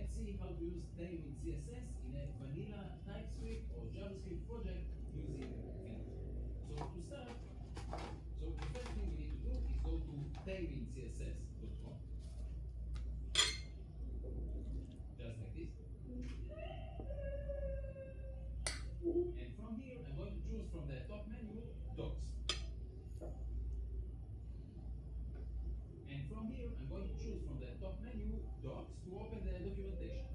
let's see how to use Tailwind CSS in a vanilla TypeScript or JavaScript project using Vite. So to start, so the first thing we need to do is go to tailwindcss.com. Just like this. And from here, I'm going to choose from the top menu, Docs. And from here, I'm going to choose from the top menu, Docs, to open the documentation.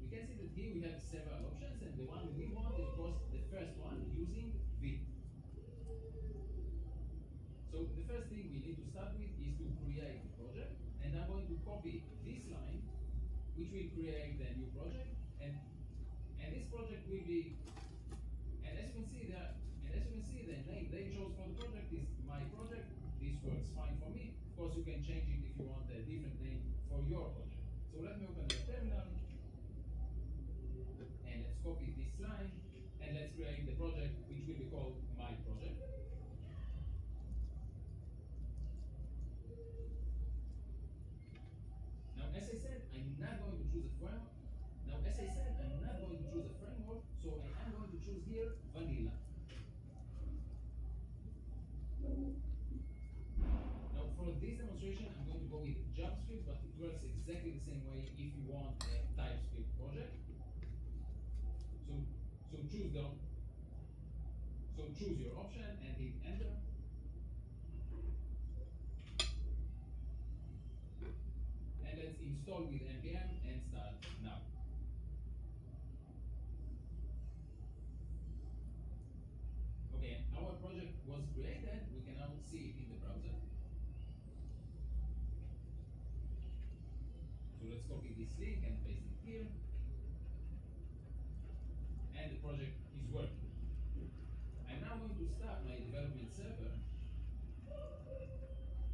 We can see that here we have several options, and the one we want is, of course, the first one, using Vite. So the first thing we need to start with is to create the project, and I'm going to copy this line, which will create the new project, and this project will be, and as you can see there, the name they chose for the project is my project. This works fine for me. Of course, you can change it if you want a different name for your project. So let me open the terminal, and let's copy this line, and let's create the project, which will be called my project. Now, as I said, I'm not going to choose a framework. So I am going to choose here vanilla. Now, for this demonstration, I'm going to go with JavaScript, but it works exactly the same way if you want a TypeScript project. So choose your option and hit enter. And let's install with npm and start now. Okay, our project was created. We can now see it in the browser. So let's copy this link and paste it here. And the project is working. I'm now going to start my development server.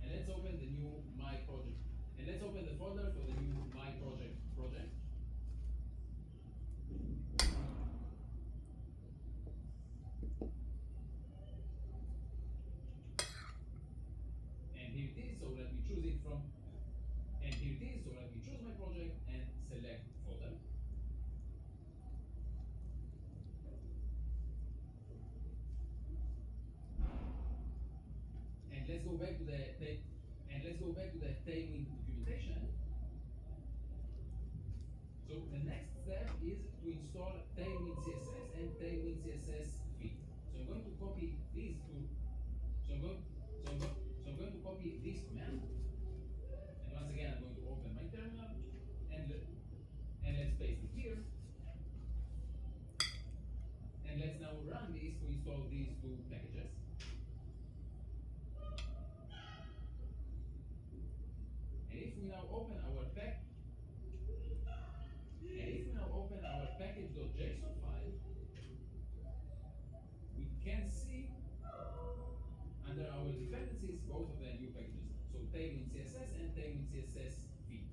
And let's open the new My Project. And let's open the folder for the new My Project project. And here it is, so let me choose it from, and here it is, so let me choose my project and select folder. And let's go back to the Tailwind documentation. So the next step is to install Tailwind CSS and Tailwind CSS Vite. So I'm going to copy these two. So I'm going to copy this command. And once again, I'm going to open my terminal and let's paste it here. And let's now run this to install these two packages. And if we now open our package.json file, we can see under our dependencies both of the new packages. So Tailwind CSS and Tailwind CSS Vite.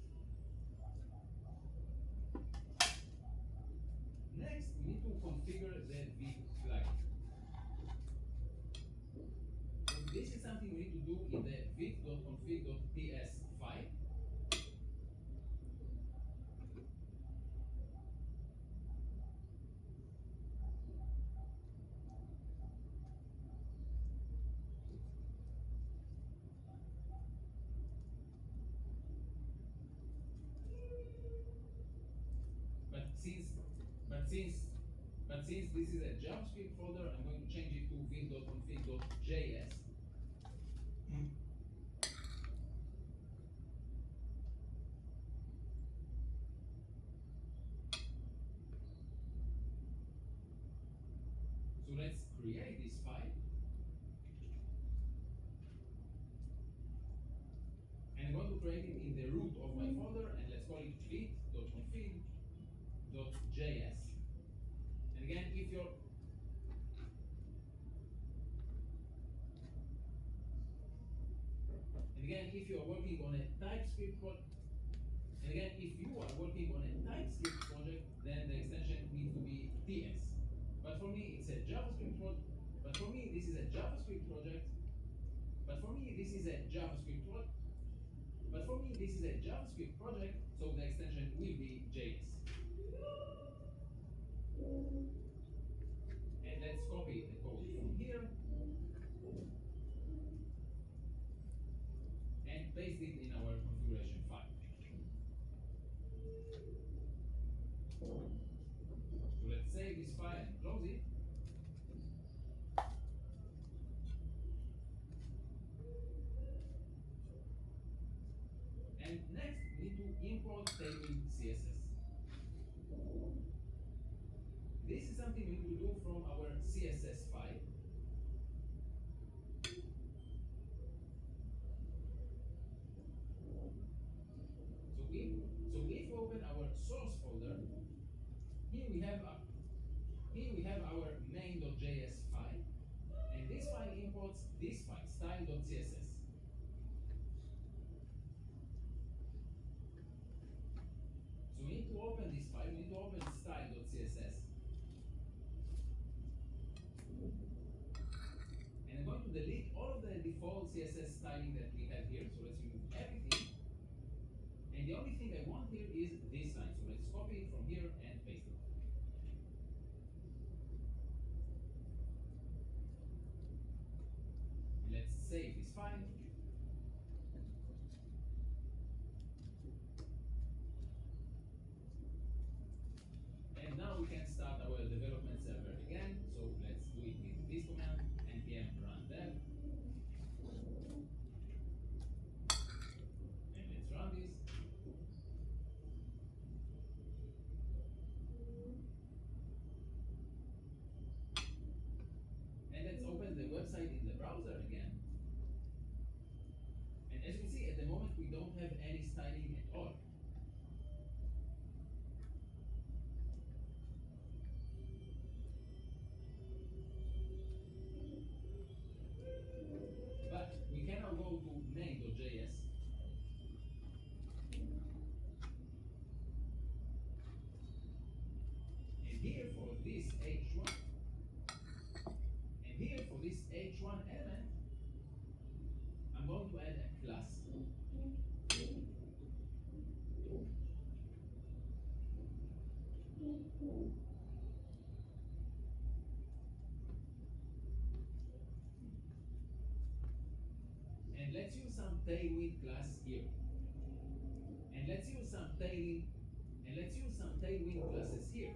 Next, we need to configure the Vite plugin. So this is something we need to do in the vite.config.ts file. But since this is a JavaScript folder, I'm going to change it to vite.config.js. So let's create this file. And I'm going to create it in the root of my folder, and let's call it vite.config.js. And again, if you're working on a TypeScript project, then the extension needs to be TS. But for me, it's a JavaScript project. But for me, this is a JavaScript project. But for me, this is a JavaScript project, so the extension will be JS. And let's copy the code from here and paste it in our configuration file. So let's save this file and close it. And next, we need to import Tailwind CSS. This is something we will do from our CSS file. So if we open our source folder, here we have our main.js file, and this file imports this file, style.css. So we need to open this file, we need to open style.css. And I'm going to delete all of the default CSS styling that we have here. So let's remove everything. And the only thing I want here is this line. So let's copy it from here and paste it. Let's save this file. And now we can start our development server again. So let's do it with this command, npm run dev. And let's run this. And let's open the website in the browser again. And as you can see, at the moment we don't have any styling at all. But we can now go to main.js. And here for this h1, element, I'm going to add a class. And let's use some Tailwind class here. And let's use some Tailwind classes here.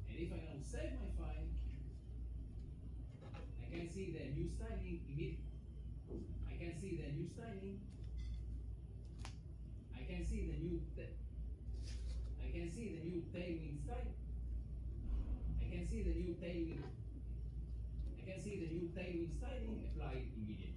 And if I now save my file, I can see the new styling immediately. I can see the new styling. I can see the new Tailwind style. I can see the new Tailwind styling applied immediately.